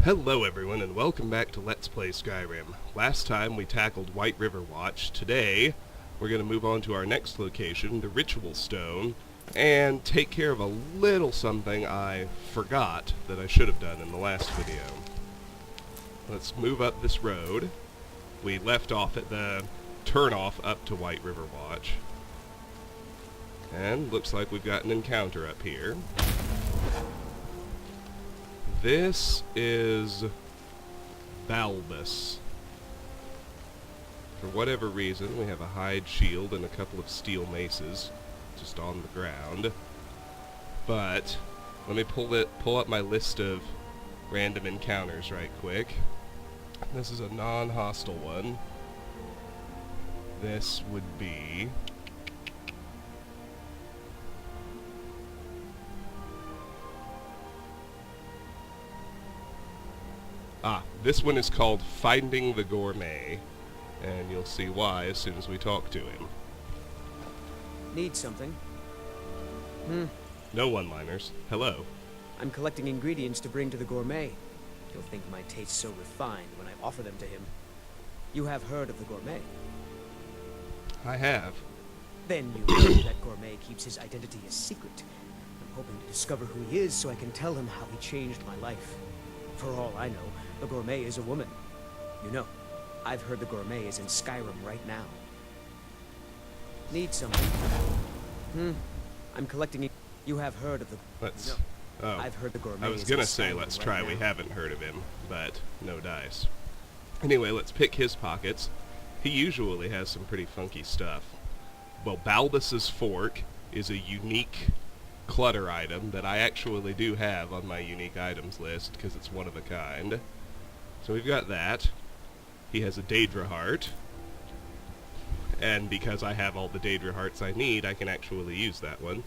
Hello everyone and welcome back to Let's Play Skyrim. Last time we tackled White River Watch. Today we're going to move on to our next location, the Ritual Stone, and take care of a little something I forgot that I should have done in the last video. Let's move up this road. We left off at the turnoff up to White River Watch. And looks like we've got an encounter up here. This is Balbus. For whatever reason, we have a hide shield and a couple of steel maces just on the ground. But let me pull up my list of random encounters right quick. This is a non-hostile one. This would be this one is called Finding the Gourmet, and you'll see why as soon as we talk to him. Need something? No one-liners. Hello. I'm collecting ingredients to bring to the gourmet. He'll think my taste so refined when I offer them to him. You have heard of the gourmet? I have. Then you know that gourmet keeps his identity a secret. I'm hoping to discover who he is so I can tell him how he changed my life. For all I know, the gourmet is a woman. You know, I've heard the gourmet is in Skyrim right now. Need something? I'm collecting it. You have heard of the... Let's... No. Oh. I've heard the gourmet I was is gonna in say Skyrim let's right try. now. We haven't heard of him, but no dice. Anyway, let's pick his pockets. He usually has some pretty funky stuff. Well, Balbus's fork is a unique clutter item that I actually do have on my unique items list because it's one of a kind. So we've got that. He has a Daedra heart, and because I have all the Daedra hearts I need, I can actually use that one.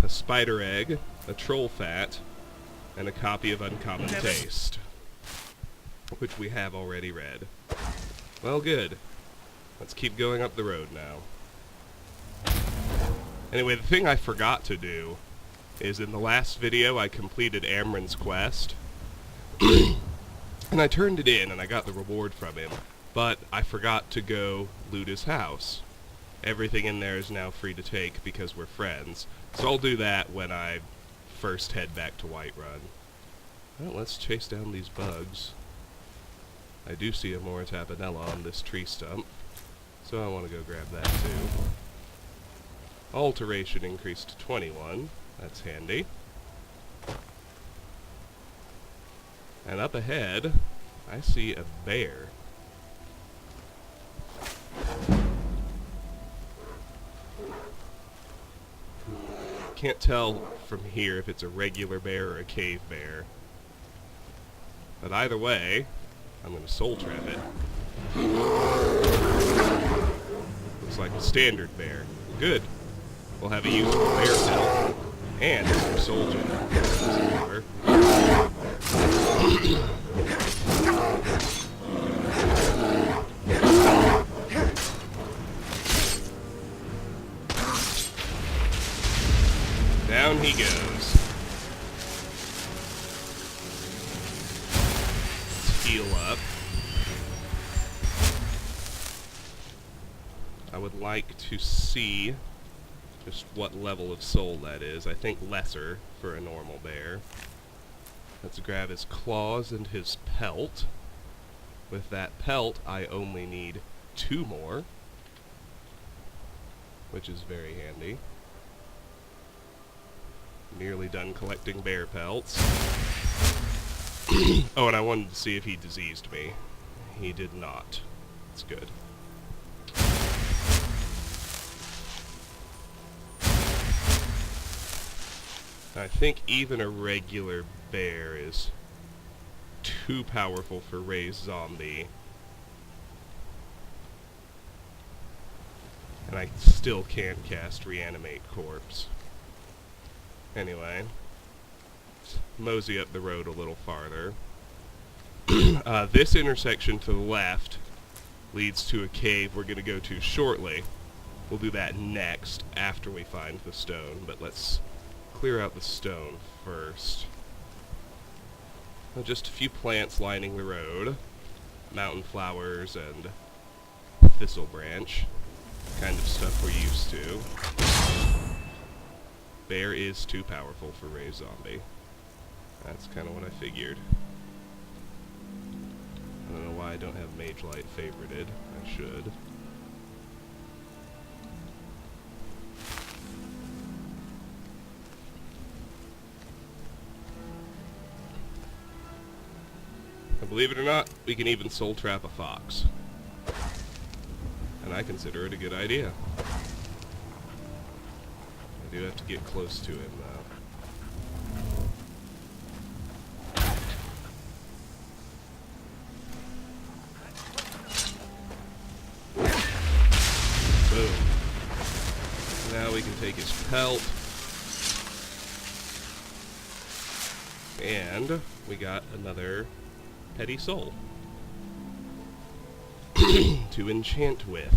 A spider egg, a troll fat, and a copy of Uncommon Taste, which we have already read. Well, good. Let's keep going up the road now. Anyway, the thing I forgot to do is in the last video I completed Amren's quest, and I turned it in and I got the reward from him, but I forgot to go loot his house. Everything in there is now free to take because we're friends, so I'll do that when I first head back to Whiterun. Well, let's chase down these bugs. I do see a Mora Tapanella on this tree stump, so I want to go grab that too. Alteration increased to 21. That's handy. And up ahead, I see a bear. Can't tell from here if it's a regular bear or a cave bear. But either way, I'm going to soul trap it. Looks like a standard bear. Good. We'll have a useful bear pelt and some soul gem. Down he goes. Let's heal up. I would like to see just what level of soul that is. I think lesser for a normal bear. Let's grab his claws and his pelt. With that pelt, I only need 2 more, which is very handy. Nearly done collecting bear pelts. Oh, and I wanted to see if he diseased me. He did not. That's good. I think even a regular bear is too powerful for Ray's zombie. And I still can't cast Reanimate Corpse. Anyway, let's mosey up the road a little farther. This intersection to the left leads to a cave we're going to go to shortly. We'll do that next, after we find the stone, but let's clear out the stone first. Just a few plants lining the road. Mountain flowers and thistle branch. Kind of stuff we're used to. Bear is too powerful for Ray Zombie. That's kind of what I figured. I don't know why I don't have Mage Light favorited. I should. And believe it or not, we can even soul trap a fox. And I consider it a good idea. I do have to get close to him, though. Boom. Now we can take his pelt. And we got another petty soul to enchant with.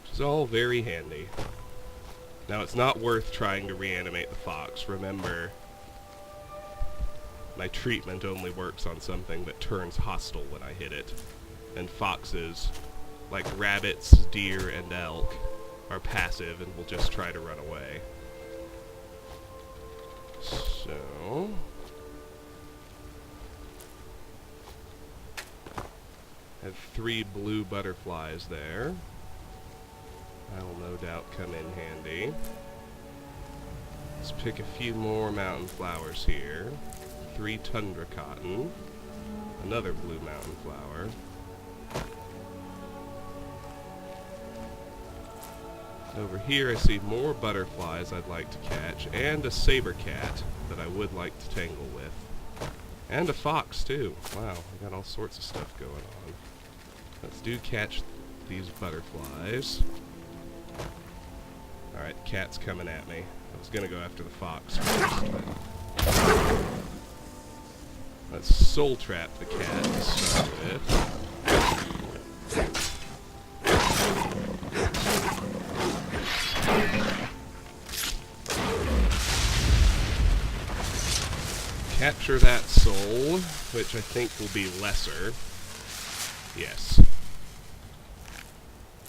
Which is all very handy. Now it's not worth trying to reanimate the fox. Remember, my treatment only works on something that turns hostile when I hit it. And foxes, like rabbits, deer, and elk, are passive and will just try to run away. So... have 3 blue butterflies there. That'll no doubt come in handy. Let's pick a few more mountain flowers here. 3 tundra cotton. Another blue mountain flower. Over here I see more butterflies I'd like to catch, and a saber cat that I would like to tangle with. And a fox too. Wow, we got all sorts of stuff going on. Let's do catch these butterflies. Alright, cat's coming at me. I was gonna go after the fox first, but... let's soul trap the cat to start with. Capture that soul, which I think will be lesser. Yes.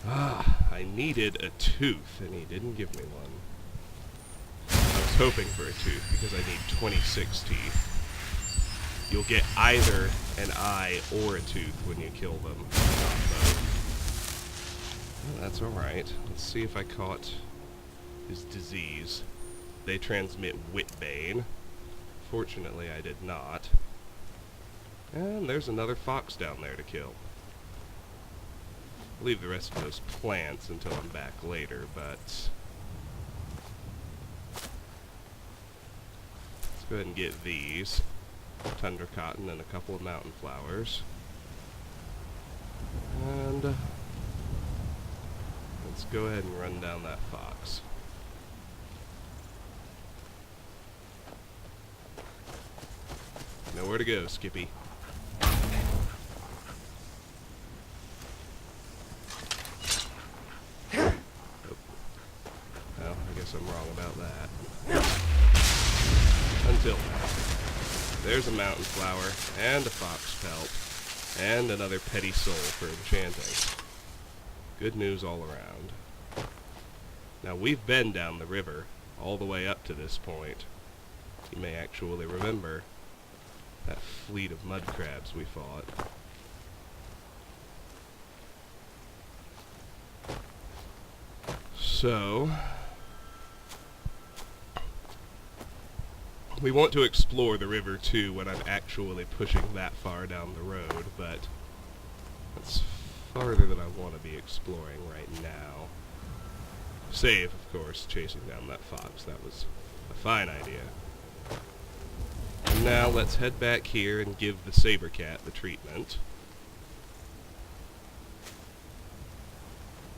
Ah, I needed a tooth, and he didn't give me one. I was hoping for a tooth, because I need 26 teeth. You'll get either an eye or a tooth when you kill them. Not both. Well, that's alright. Let's see if I caught his disease. They transmit Witbane. Fortunately, I did not. And there's another fox down there to kill. I'll leave the rest of those plants until I'm back later, but... let's go ahead and get these. Tundra cotton and a couple of mountain flowers. And... let's go ahead and run down that fox. Nowhere to go, Skippy. Oh. Well, I guess I'm wrong about that. Until now. There's a mountain flower, and a fox pelt, and another petty soul for enchanting. Good news all around. Now, we've been down the river, all the way up to this point. You may actually remember that fleet of mud crabs we fought. So, we want to explore the river too when I'm actually pushing that far down the road, but that's farther than I want to be exploring right now. Save, of course, chasing down that fox. That was a fine idea. And now let's head back here and give the saber cat the treatment.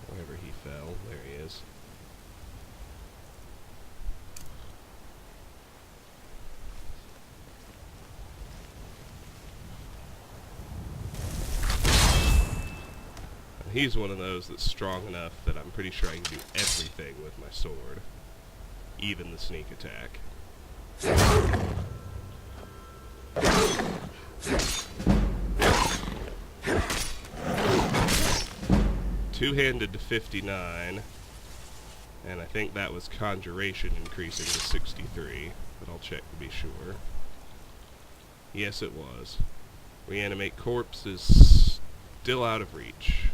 Wherever he fell, there he is. And he's one of those that's strong enough that I'm pretty sure I can do everything with my sword. Even the sneak attack. two-handed to 59, and I think that was conjuration increasing to 63, but I'll check to be sure. Yes, it was. Reanimate corpse is still out of reach.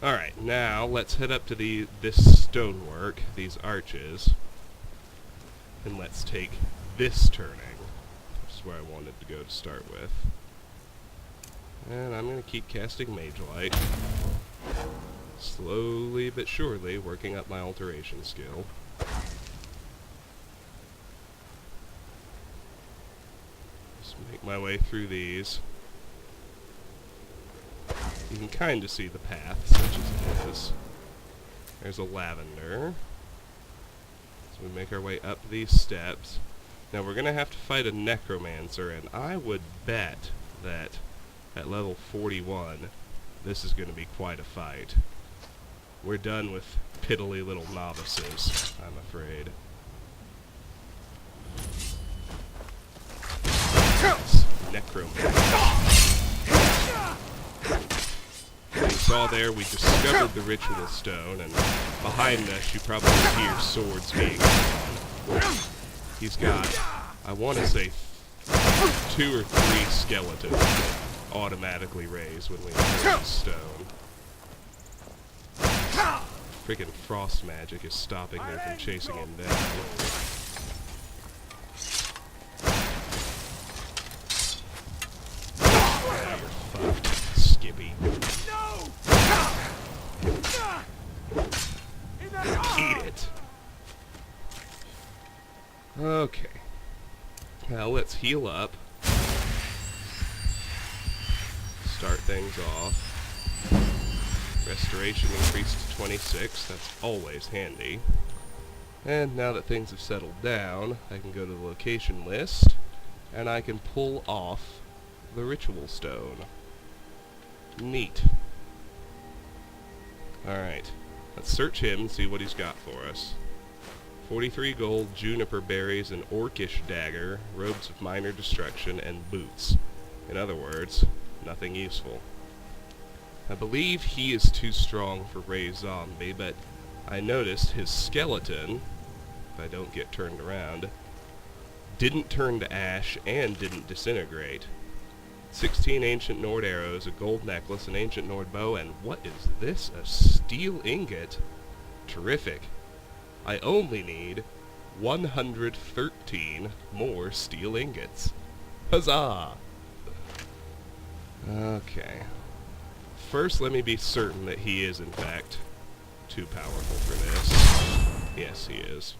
Alright, now let's head up to this stonework, these arches, and let's take this turning. This is where I wanted to go to start with. And I'm going to keep casting Mage Light. Slowly but surely working up my alteration skill. Just make my way through these. You can kind of see the path, such as it is. There's a lavender. So we make our way up these steps. Now we're going to have to fight a necromancer, and I would bet that at level 41, this is going to be quite a fight. We're done with piddly little novices, I'm afraid. Yes, necromancer. You saw there, we discovered the ritual stone, and behind us you probably hear swords being drawn. He's got, I want to say, 2 or 3 skeletons that automatically raise when we enter the stone. Freaking frost magic is stopping me from chasing him down. Now you're fucked, Skippy. Eat it. Okay. Now let's heal up. Start things off. Restoration increased to 26. That's always handy. And now that things have settled down, I can go to the location list, and I can pull off the ritual stone. Neat. Alright. Let's search him and see what he's got for us. 43 gold, juniper berries, an orcish dagger, robes of minor destruction, and boots. In other words, nothing useful. I believe he is too strong for Ray Zombie, but I noticed his skeleton, if I don't get turned around, didn't turn to ash and didn't disintegrate. 16 ancient Nord arrows, a gold necklace, an ancient Nord bow, and what is this? A steel ingot? Terrific. I only need 113 more steel ingots. Huzzah! Okay. First, let me be certain that he is, in fact, too powerful for this. Yes, he is.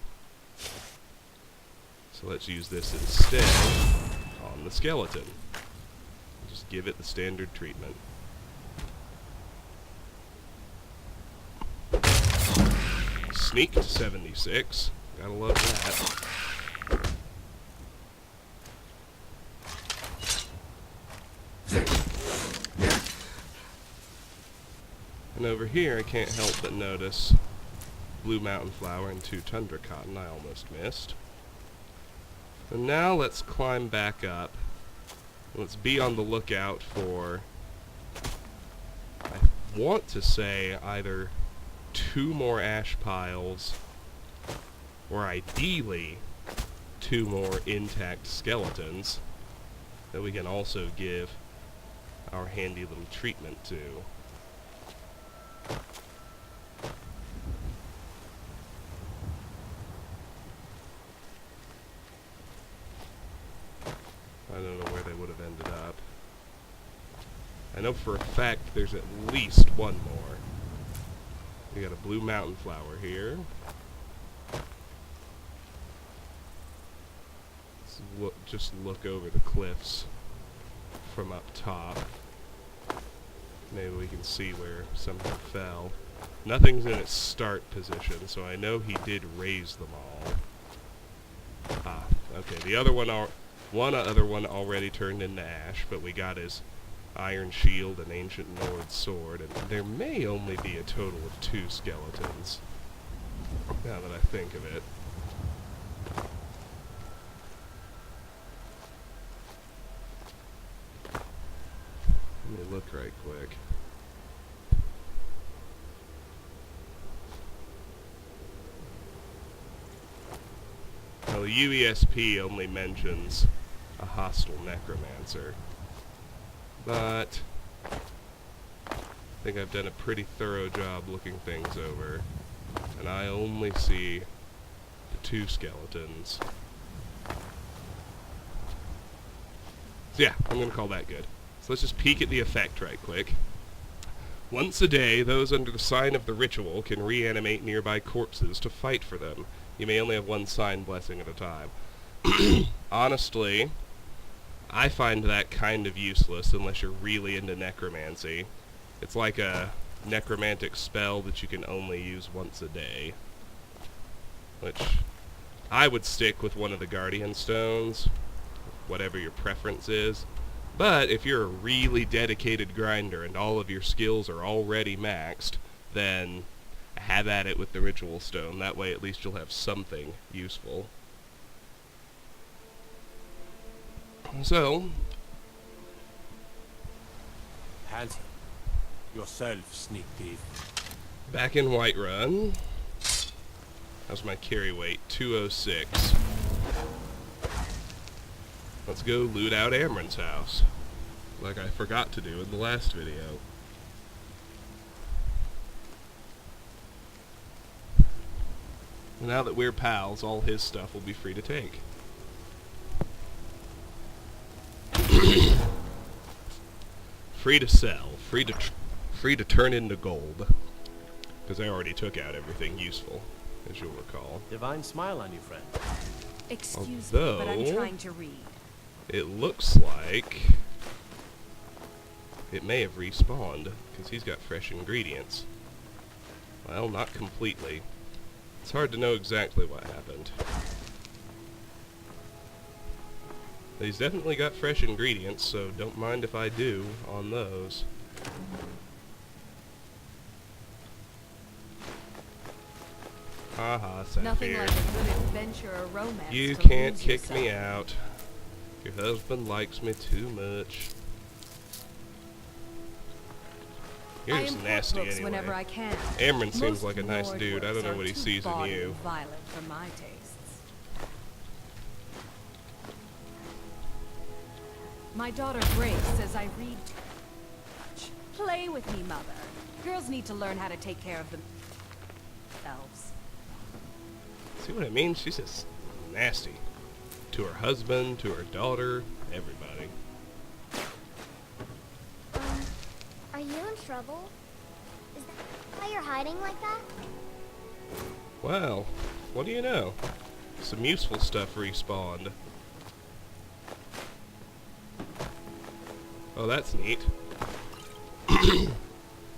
So let's use this instead on the skeleton. Just give it the standard treatment. Sneak to 76. Gotta love that. And over here, I can't help but notice blue mountain flower and 2 tundra cotton I almost missed. And now let's climb back up. Let's be on the lookout for, I want to say, either 2 more ash piles, or ideally 2 more intact skeletons that we can also give our handy little treatment to. I don't know where they would have ended up. I know for a fact there's at least 1 more. We got a blue mountain flower here. Let's just look over the cliffs from up top. Maybe we can see where something fell. Nothing's in its start position, so I know he did raise them all. Ah, okay. The other one, one other one already turned into ash, but we got his iron shield and ancient Nord sword, and there may only be a total of 2 skeletons, now that I think of it. Let me look right quick. Well, UESP only mentions a hostile necromancer. But I think I've done a pretty thorough job looking things over. And I only see the 2 skeletons. So yeah, I'm going to call that good. So let's just peek at the effect right quick. Once a day, those under the sign of the ritual can reanimate nearby corpses to fight for them. You may only have 1 sign blessing at a time. Honestly, I find that kind of useless unless you're really into necromancy. It's like a necromantic spell that you can only use once a day. Which, I would stick with one of the guardian stones, whatever your preference is. But if you're a really dedicated grinder and all of your skills are already maxed, then have at it with the ritual stone. That way at least you'll have something useful. So, Handsome. Yourself, sneak thief. back in Whiterun. How's my carry weight? 206. Let's go loot out Amron's house, like I forgot to do in the last video. Now that we're pals, all his stuff will be free to take. Free to sell, free to turn into gold. Because I already took out everything useful, as you'll recall. Divine smile on you, friend. Excuse me, but I'm Although- trying to read. It looks like it may have respawned, because he's got fresh ingredients. Well, not completely. It's hard to know exactly what happened. But he's definitely got fresh ingredients, so don't mind if I do on those. Haha, Nothing Sapphire. like a good adventure or romance. You to can't lose kick yourself me in. out. Your husband likes me too much. You're I just import nasty books anyway. whenever I can. Amron seems Most like a nice Nord dude. I don't works know are what he too sees in bawdy you. and violent for my tastes. My daughter Grace says I read too much. Play with me, mother. Girls need to learn how to take care of themselves. See what I mean? She's just nasty. To her husband, to her daughter, everybody. Are you in trouble? Is that why you're hiding like that? Well, what do you know? Some useful stuff respawned. Oh, that's neat.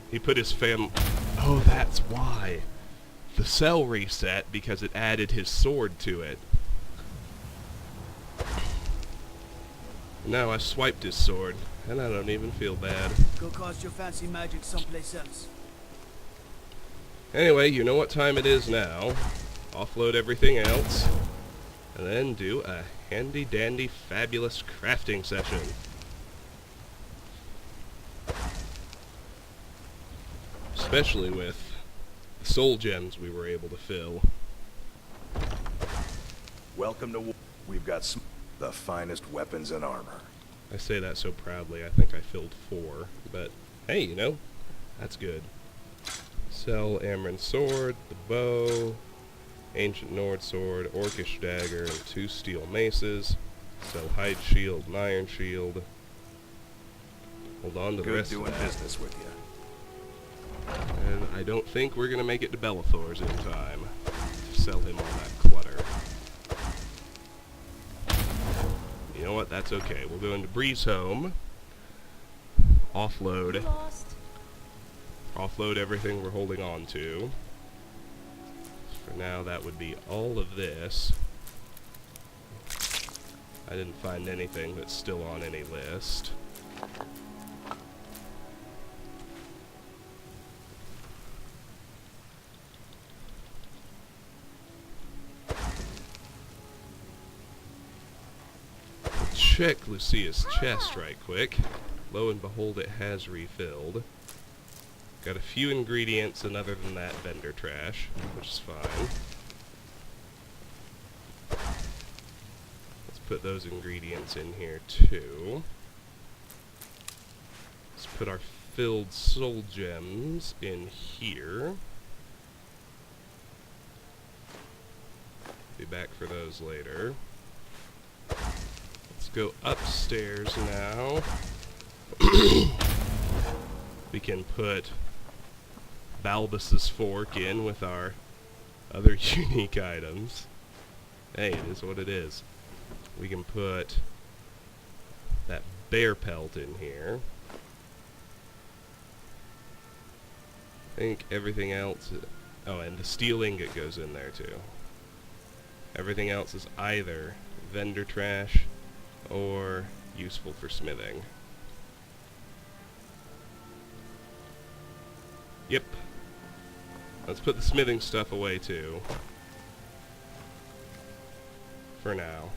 He put his Oh, that's why. The cell reset because it added his sword to it. Now I swiped his sword, and I don't even feel bad. Go cast your fancy magic someplace else. Anyway, you know what time it is now. Offload everything else, and then do a handy-dandy fabulous crafting session. Especially with the soul gems we were able to fill. Welcome to war. We've got the finest weapons and armor. I say that so proudly, I think I filled 4, but hey, you know, that's good. Sell Amron's sword, the bow, ancient Nord sword, orcish dagger, and 2 steel maces. Sell hide shield and iron shield. Hold on to the Good rest doing of that. business with you. And I don't think we're gonna make it to Bellathor's in time to sell him all that clutter. You know what? That's okay. We'll go into Breeze Home. Offload. Lost. Offload everything we're holding on to. For now, that would be all of this. I didn't find anything that's still on any list. Check Lucia's chest right quick. Lo and behold, it has refilled. Got a few ingredients, and other than that, vendor trash, which is fine. put those ingredients in here too. Let's put our filled soul gems in here. Be back for those later. Let's go upstairs now. We can put Balbus's fork in with our other unique items. Hey, it is what it is. We can put that bear pelt in here. I think everything else... Oh, and the steel ingot goes in there too. Everything else is either vendor trash or useful for smithing. Yep. Let's put the smithing stuff away too. For now.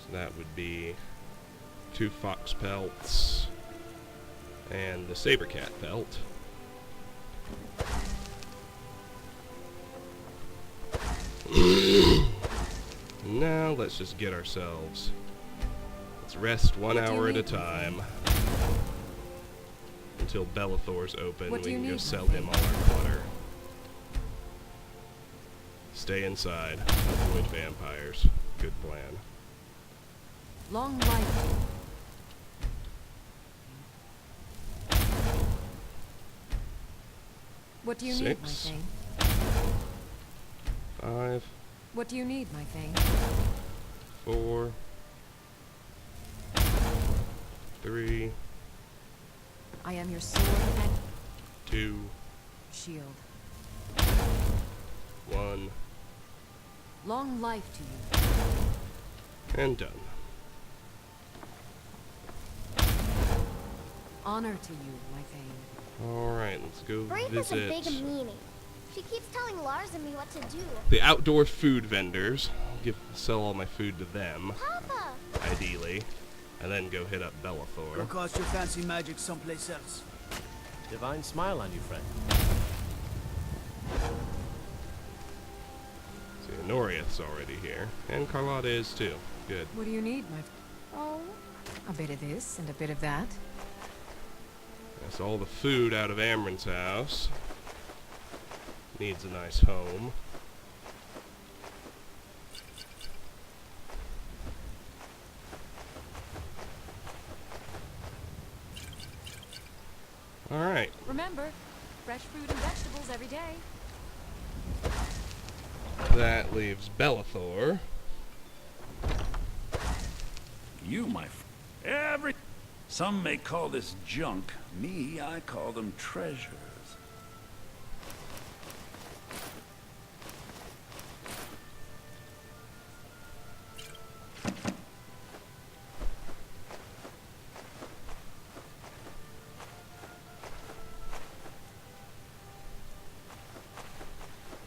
So that would be 2 fox pelts and the saber cat pelt. Now let's just get ourselves. Let's rest 1 hour at a time. Until Bellathor's open, we can go sell him all our clutter. Stay inside. Avoid vampires. Good plan. Long life. What do you need, my 6, thing? 5, What do you need, my thing? 4, 3, I am your sword and 2, shield. 1, Long life to you. and done. Honor to you, my thing. Alright, let's go Brave has a visit big meaning. She keeps telling Lars and me what to do. the outdoor food vendors. I'll sell all my food to them, Papa! ideally. And then go hit up Bellathor. Go cast your fancy magic someplace else. Divine smile on you, friend. See, Honoriath's already here. And Carlotta is too. Good. What do you need, my... Oh, A bit of this and a bit of that. That's all the food out of Amron's house. Needs a nice home. Alright. Remember, fresh fruit and vegetables every day. That leaves Bellathor. You, my friend. Some may call this junk. Me, I call them treasures.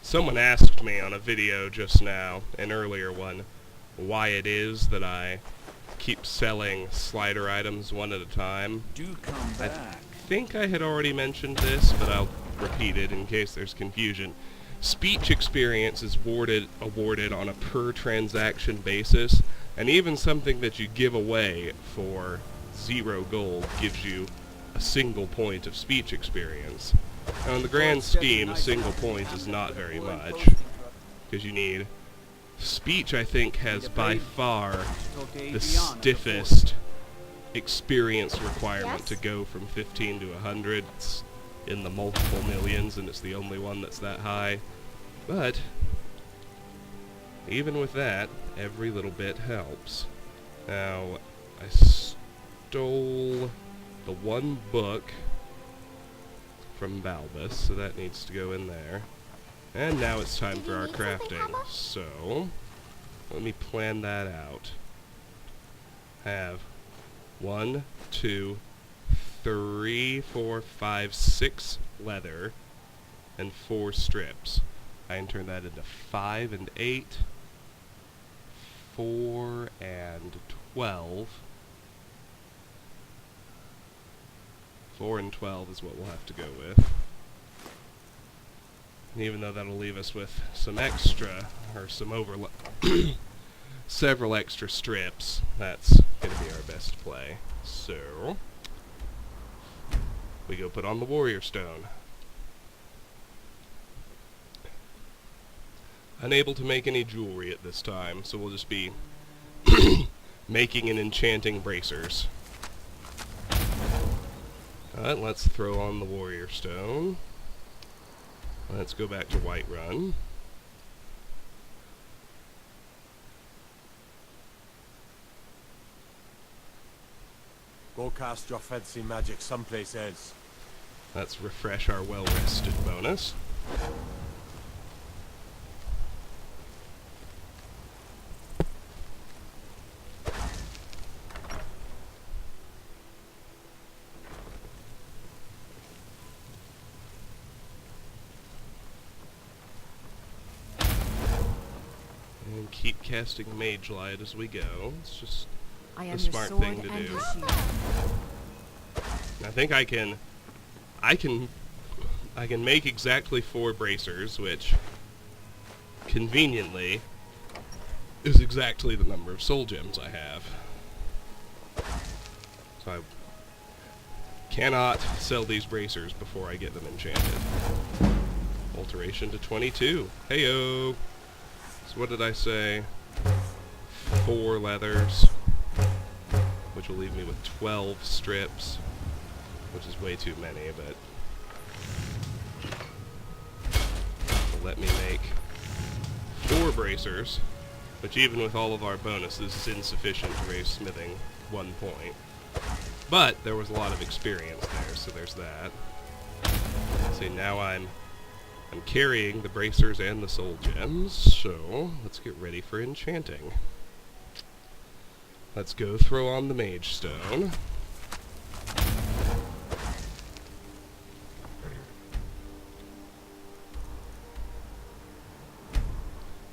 Someone asked me on a video just now, an earlier one, why it is that I keep selling slider items one at a time. Do come I back. think I had already mentioned this, but I'll repeat it in case there's confusion. Speech experience is awarded on a per transaction basis, and even something that you give away for 0 gold gives you a single point of speech experience. Now in the grand scheme, a single point is not very much, because you need... Speech, I think, has by far the stiffest experience requirement to go from 15 to 100. It's in the multiple millions, and it's the only one that's that high. But, even with that, every little bit helps. Now, I stole the one book from Balbus, so that needs to go in there. And now it's time for our crafting. So, let me plan that out. Have 1, 2, 3, 4, 5, 6 leather, and 4 strips. I can turn that into 5 and 8, 4 and 12. 4 and 12 is what we'll have to go with. And even though that'll leave us with some extra, or some several extra strips, that's going to be our best play. So, we go put on the warrior stone. Unable to make any jewelry at this time, so we'll just be making and enchanting bracers. Alright, let's throw on the warrior stone. Let's go back to Whiterun. Go cast your fancy magic someplace else. Let's refresh our well-rested bonus. And keep casting Mage Light as we go. It's just I the am your smart sword thing to and do. your shield. I think I can make exactly 4 bracers, which conveniently is exactly the number of soul gems I have. So I cannot sell these bracers before I get them enchanted. Alteration to 22. Heyo! So what did I say? 4 leathers, which will leave me with 12 strips, which is way too many, but will let me make 4 bracers, which even with all of our bonuses is insufficient to raise smithing 1 point. But there was a lot of experience there, so there's that. See, now I'm carrying the bracers and the soul gems, so let's get ready for enchanting. Let's go throw on the mage stone.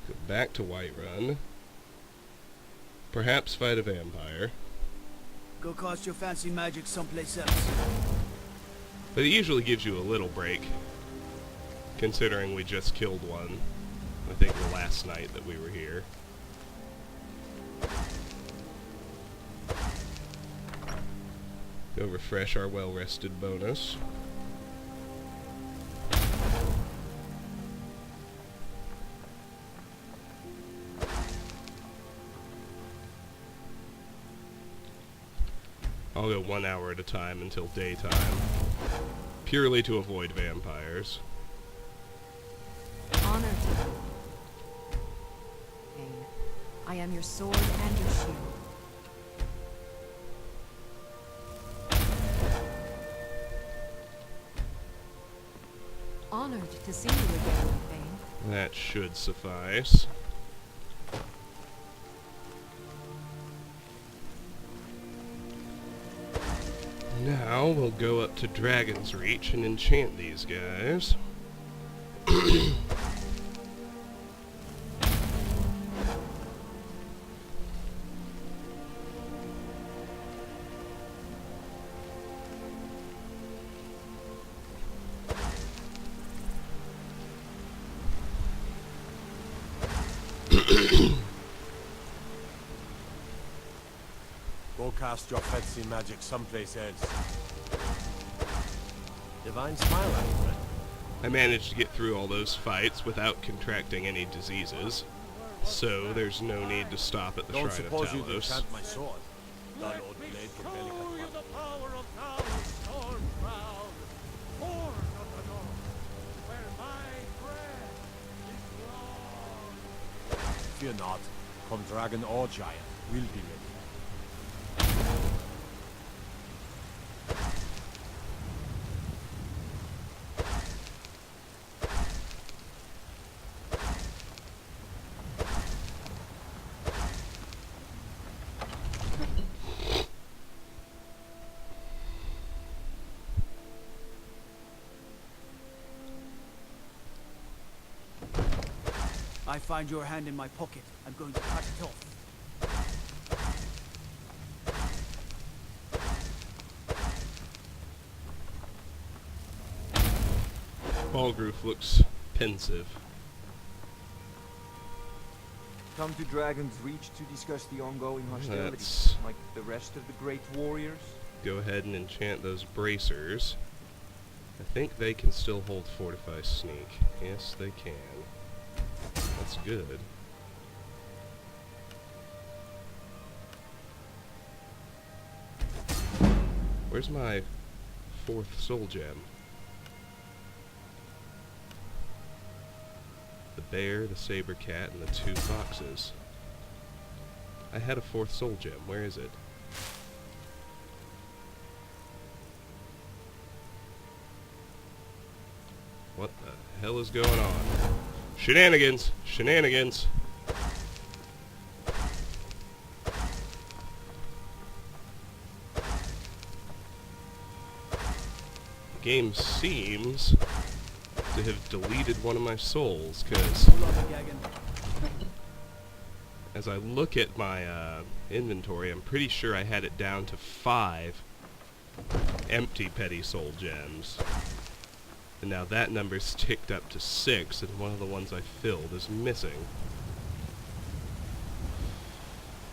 Go back to Whiterun. Perhaps fight a vampire. Go cast your fancy magic someplace else. But it usually gives you a little break, considering we just killed one, I think the last night that we were here. Go refresh our well-rested bonus. I'll go 1 hour at a time until daytime, purely to avoid vampires. Honor to you. Pain. I am your sword and your shield. Honored to see you again, Thane. That should suffice. Now we'll go up to Dragon's Reach and enchant these guys. Go cast your fancy magic someplace else. Divine smile on you, friend. I managed to get through all those fights without contracting any diseases, so there's no need to stop at the Don't Shrine of suppose you'd Talos. enchant my sword. Dull old blade from Bellicott. Fear not. Come dragon or giant, we'll be ready. I find your hand in my pocket. I'm going to cut it off. Balgroof looks pensive. Come to Dragon's Reach to discuss the ongoing hostilities, Let's like the rest of the great warriors? go ahead and enchant those bracers. I think they can still hold Fortify Sneak. Yes, they can. That's good. Where's my 4th soul gem? The bear, the saber cat, and the 2 foxes. I had a 4th soul gem. Where is it? What the hell is going on? Shenanigans! Shenanigans! The game seems to have deleted one of my souls, because Hold on, Gagan. as I look at my inventory, I'm pretty sure I had it down to 5 empty petty soul gems. And now that number's ticked up to 6, and one of the ones I filled is missing.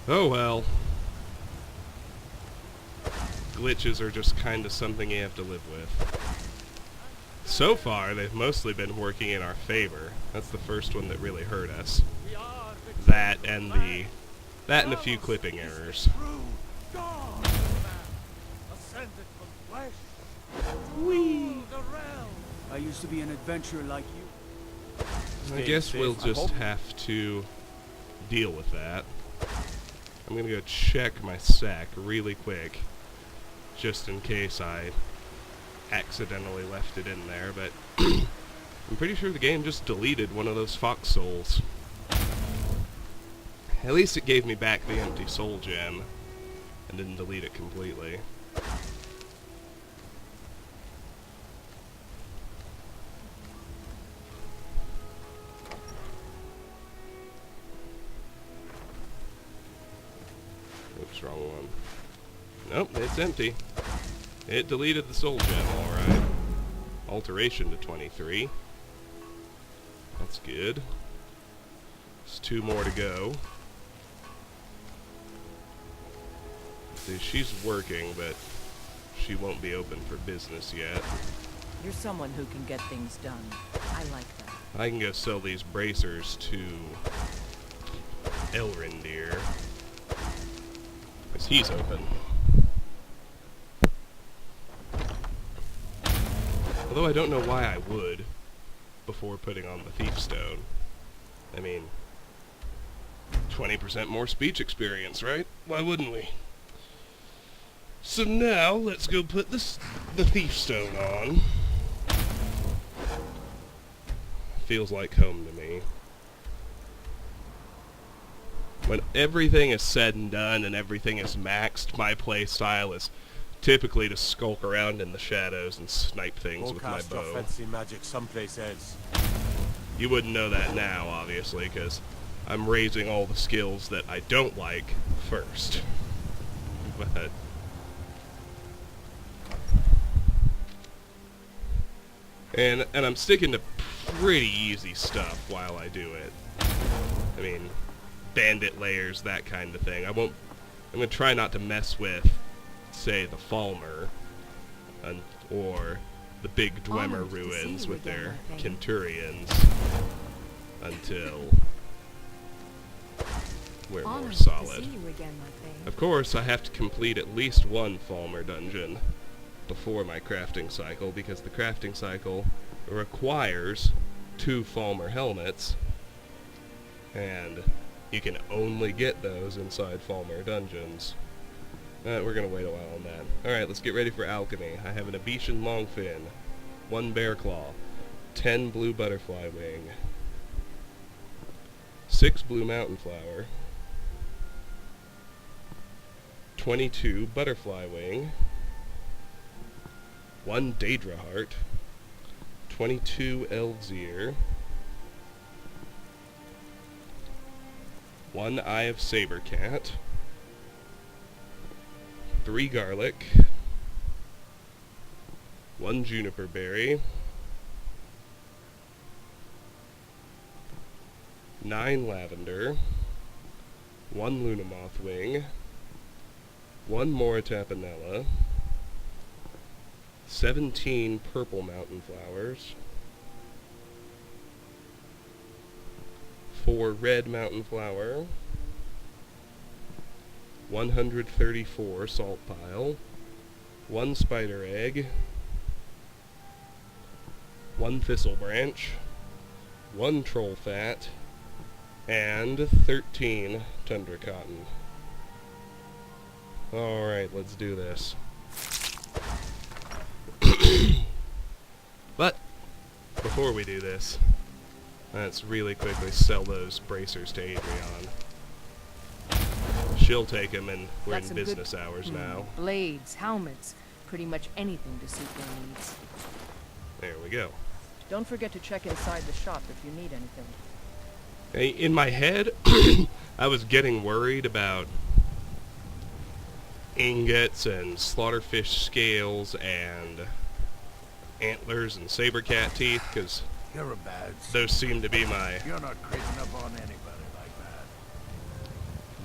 Oh well. Glitches are just kind of something you have to live with. So far, they've mostly been working in our favor. That's the first one that really hurt us. That and a few clipping errors. Whee! I used to be an adventurer like you. I guess we'll just have to deal with that. I'm gonna go check my sack really quick, just in case I accidentally left it in there, but I'm pretty sure the game just deleted one of those fox souls. At least it gave me back the empty soul gem and didn't delete it completely. Oops, wrong one. Nope, it's empty. It deleted the soul gem, alright. Alteration to 23. That's good. There's 2 more to go. See, she's working, but she won't be open for business yet. You're someone who can get things done. I like that. I can go sell these bracers to Elrindir, because he's open. Although I don't know why I would before putting on the Thief Stone. I mean, 20% more speech experience, right? Why wouldn't we? So now, let's go put the Thief Stone on. Feels like home to me. When everything is said and done and everything is maxed, my play style is typically to skulk around in the shadows and snipe things Go with my cast your bow. fancy magic someplace else. You wouldn't know that now, obviously, because I'm raising all the skills that I don't like first. But and I'm sticking to pretty easy stuff while I do it. I mean, bandit layers, that kind of thing. I'm gonna try not to mess with, say, the Falmer, or the big Dwemer Honored to see ruins you with again, their my thing. Kenturians, until we're more Honored solid. to see you again, my thing. Of course, I have to complete at least one Falmer dungeon before my crafting cycle, because the crafting cycle requires 2 Falmer helmets, and you can only get those inside Falmer dungeons. We're gonna wait a while on that. Alright, let's get ready for alchemy. I have an Abetian Longfin, 1 Bear Claw, 10 Blue Butterfly Wing, 6 Blue Mountain Flower, 22 Butterfly Wing, 1 Daedra Heart, 22 Elves Ear, 1 Eye of Saber Cat, 3 Garlic, 1 Juniper Berry, 9 Lavender, 1 Lunamoth wing, 1 Moratapanella, 17 purple mountain flowers, 4 red mountain flower, 134 salt pile, 1 spider egg, 1 thistle branch, 1 troll fat, and 13 tundra cotton. Alright, let's do this. But, before we do this, let's really quickly sell those bracers to Adrian. She'll take them, and we're Got in some business hours now. Blades, helmets, pretty much anything to suit their needs. There we go. Don't forget to check inside the shop if you need anything. Hey, in my head, I was getting worried about ingots and slaughterfish scales and antlers and saber cat teeth, because You're a bad. those seem to be my... You're not creeping up on anybody like that.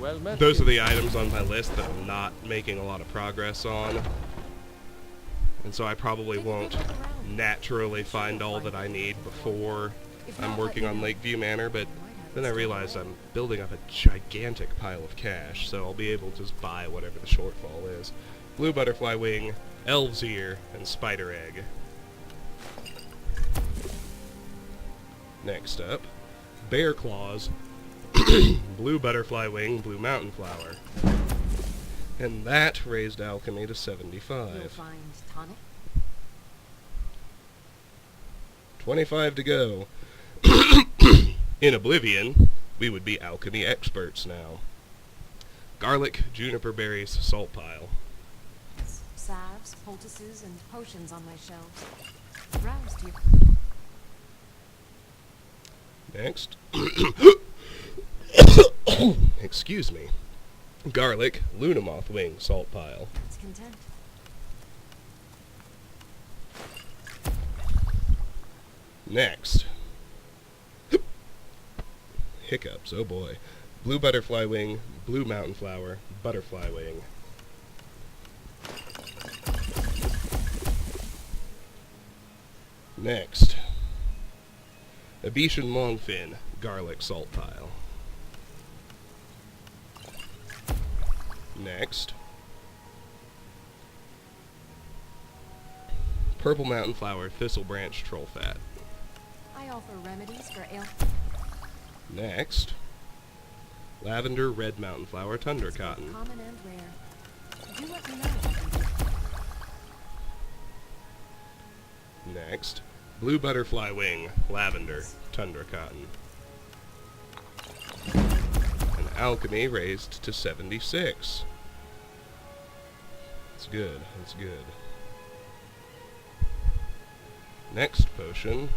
Well met. Those are the items on my list that I'm not making a lot of progress on. And so I probably won't naturally find all that I need before I'm working on Lakeview Manor, but then I realized I'm building up a gigantic pile of cash, so I'll be able to just buy whatever the shortfall is. Blue butterfly wing, elf's ear, and spider egg. Next up, bear claws, blue butterfly wing, blue mountain flower. And that raised alchemy to You'll 75. find tonic. 25 to go. In Oblivion, we would be alchemy experts now. Garlic, juniper berries, salt pile. Salves, poultices, and potions on my shelves. Browse to your... Next. Excuse me. Garlic, lunamoth wing, salt pile. It's content. Next. Hiccups, oh boy. Blue butterfly wing, blue mountain flower, butterfly wing. Next. Abetian longfin, garlic salt pile. Next. Purple mountain flower, thistle branch, troll fat. I offer remedies for ail... Next. Lavender, red mountain flower, tundra It's both cotton. common and rare. Do let me know if I can do. Next. Blue butterfly wing, lavender, tundra cotton. And alchemy raised to 76. That's good, that's good. Next potion.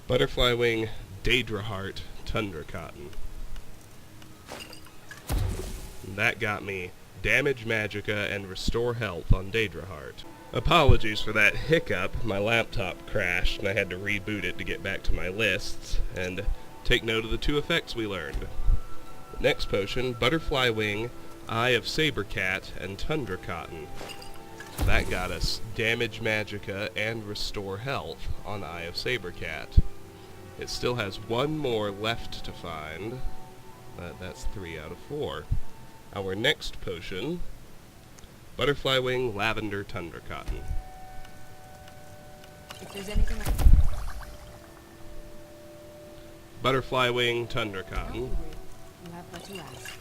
Butterfly wing, Daedra heart, tundra cotton. And that got me damage magicka and restore health on Daedra heart. Apologies for that hiccup. My laptop crashed and I had to reboot it to get back to my lists. And take note of the 2 effects we learned. Next potion, butterfly wing, eye of saber cat, and tundra cotton. That got us damage magicka and restore health on eye of saber cat. It still has 1 more left to find. That's 3 out of 4. Our next potion, butterfly wing, lavender, tundra cotton. If there's anything I... Butterfly wing, tundra Don't cotton. worry. You have but to ask.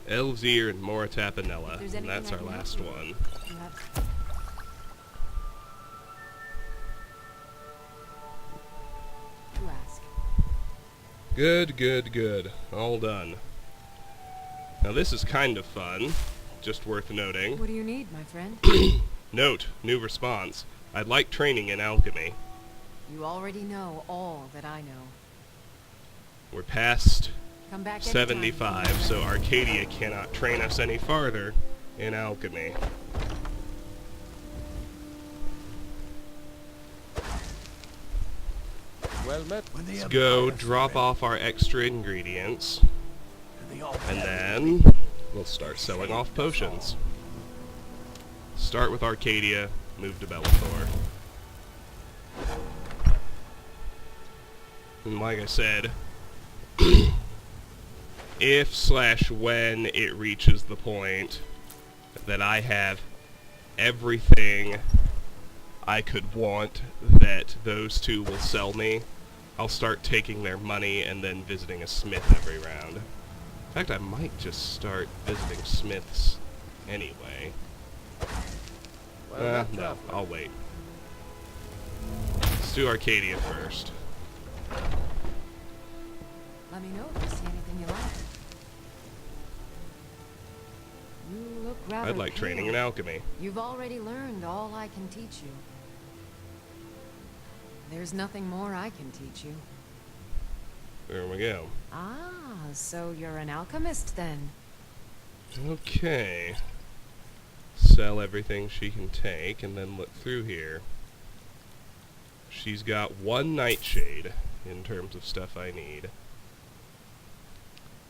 Elves ear and If Moratapanella. there's And anything that's I our can help last you with, one. You have... to ask. Good, good, good. All done. Now this is kind of fun. Just worth noting. What do you need, my friend? Note, new response. I'd like training in alchemy. You already know all that I know. We're past Come back anytime. 75, so Arcadia cannot train us any farther in alchemy. Well met. Let's go drop off our extra ingredients, and then we'll start selling off potions. Start with Arcadia, move to Bellathor. And like I said, if/when it reaches the point that I have everything I could want that those two will sell me, I'll start taking their money and then visiting a smith every round. In fact, I might just start visiting smiths anyway. No, I'll wait. Let's do Arcadia first. Let me know if you see anything you like. You look rather I'd like training in pale. alchemy. You've already learned all I can teach you. There's nothing more I can teach you. There we go. Ah, so you're an alchemist then? Okay. Sell everything she can take, and then look through here. She's got one nightshade in terms of stuff I need.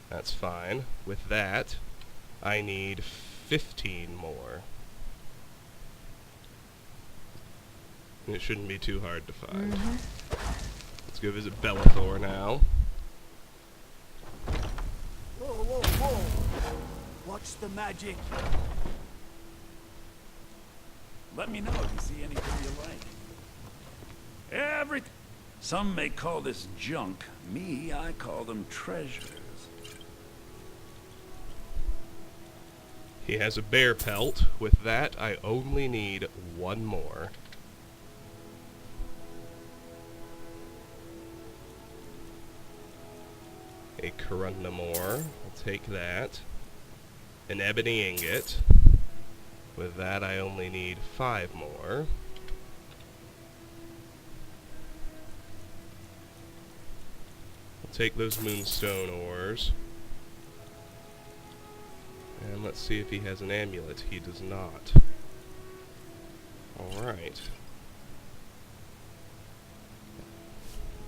That's fine. With that, I need 15 more. And it shouldn't be too hard to find. Let's go visit Bellathor now. Whoa, whoa, whoa! Watch the magic. Let me know if you see anything you like. Some may call this junk. Me, I call them treasures. He has a bear pelt. With that, I only need one more. A corundamore. I'll take that. An ebony ingot. With that, I only need 5 more. I'll take those moonstone ores. And let's see if he has an amulet. He does not. Alright.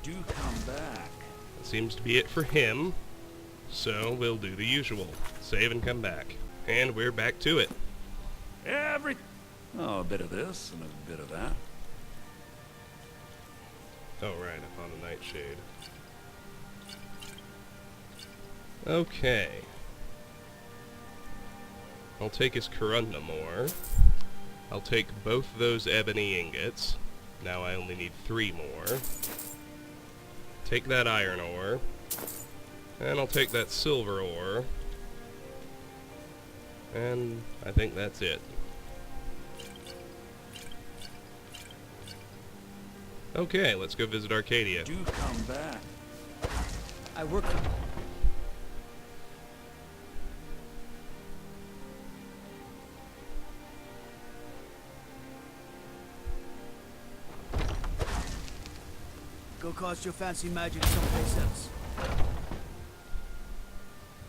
Do come back. That seems to be it for him. So we'll do the usual. Save and come back. And we're back to it. Oh, a bit of this and a bit of that. Oh, right, I found a nightshade. Okay. I'll take his corundamore. I'll take both those ebony ingots. Now I only need 3 more. Take that iron ore. And I'll take that silver ore. And I think that's it. Okay, let's go visit Arcadia. Do come back. I work. Go cast your fancy magic someplace else.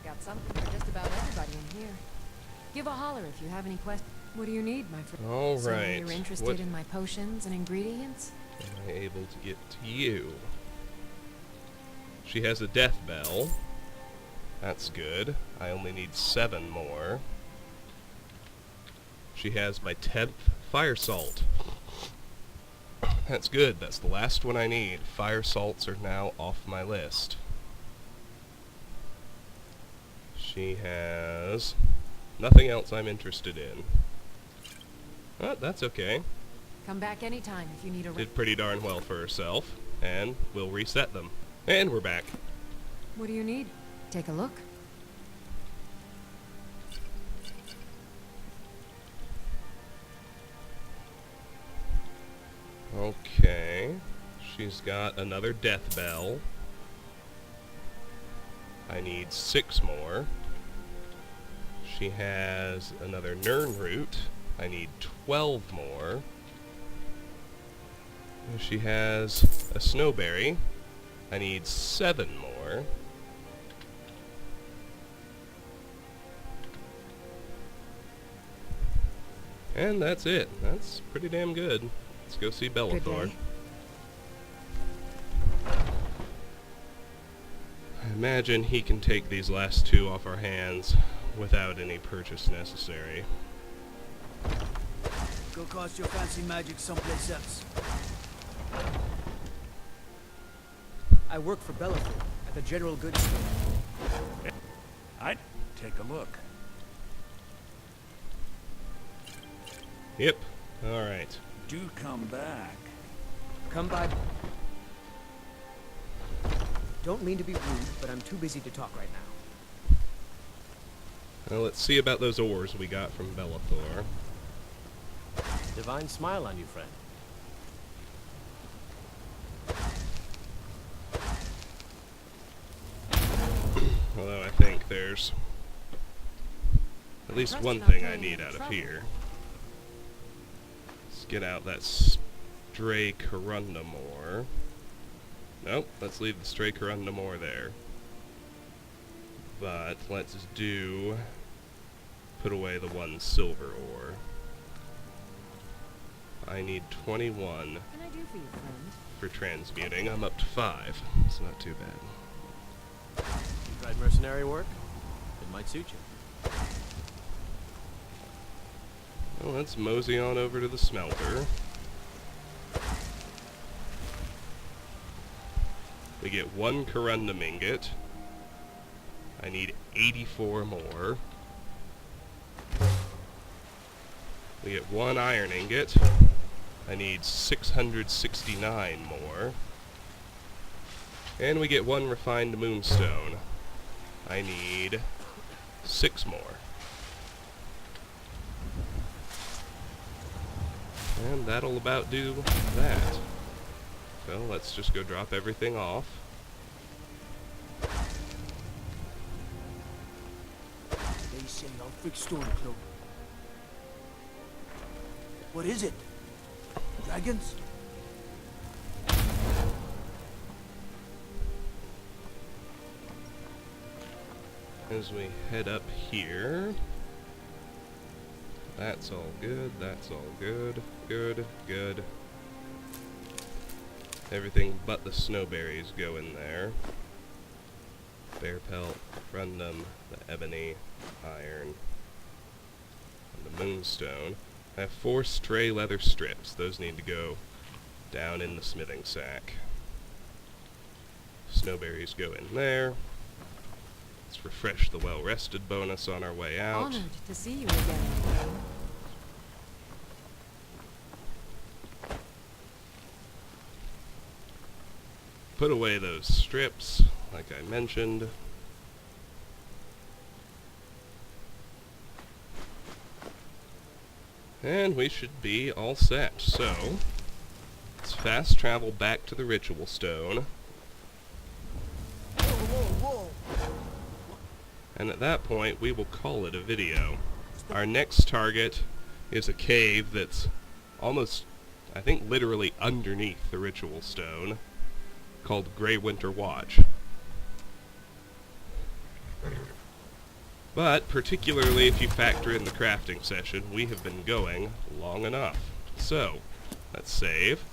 Got something for just about everybody in here. Give a holler if you have any questions. What do you need, my friend? All So right. you're interested What in my potions and ingredients? am I able to get to you? She has a death bell. That's good. I only need 7 more. She has my 10th fire salt. That's good. That's the last one I need. Fire salts are now off my list. She has nothing else I'm interested in. But that's okay. Come back anytime if you need a Did pretty darn well for herself. And we'll reset them. And we're back. What do you need? Take a look. Okay. She's got another death bell. I need 6 more. She has another Nern root. I need 12 more. She has a snowberry. I need 7 more. And that's it. That's pretty damn good. Let's go see Good Bellathor. day. I imagine he can take these last two off our hands without any purchase necessary. Go cast your fancy magic someplace else. I work for Bellathor at the general goods store. I'd take a look. Yep. Alright. Do come back. Come by. Don't mean to be rude, but I'm too busy to talk right now. Now let's see about those ores we got from Bellathor. Divine smile on you, friend. Although I think there's at least Trust one not thing I getting need in out of trouble. here. Let's get out that stray corundum ore. Nope, let's leave the stray corundum ore there. But let's put away the one silver ore. I need 21 What can I do for you, friend? for transmuting. I'm up to 5. It's not too bad. You tried mercenary work? It might suit you. Well, let's mosey on over to the smelter. We get 1 corundum ingot. I need 84 more. We get 1 iron ingot. I need 669 more. And we get 1 refined moonstone. I need 6 more. And that'll about do that. So let's just go drop everything off. They say I'll fix Stormcloak. What is it? Dragons? As we head up here, that's all good, that's all good, good. Everything but the snowberries go in there. Bear pelt, corundum, the ebony, iron, and the moonstone. I have 4 stray leather strips. Those need to go down in the smithing sack. Snowberries go in there. Let's refresh the well-rested bonus on our way out. Honored to see you again. Put away those strips, like I mentioned. And we should be all set. So, let's fast travel back to the ritual stone. And at that point, we will call it a video. Our next target is a cave that's almost, I think, literally underneath the ritual stone, called Grey Winter Watch. But, particularly if you factor in the crafting session, we have been going long enough. So, let's save.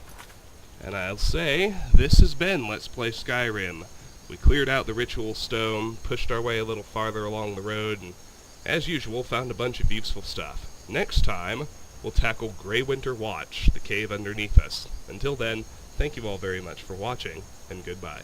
And I'll say, this has been Let's Play Skyrim. We cleared out the ritual stone, pushed our way a little farther along the road, and, as usual, found a bunch of useful stuff. Next time, we'll tackle Grey Winter Watch, the cave underneath us. Until then, thank you all very much for watching, and goodbye.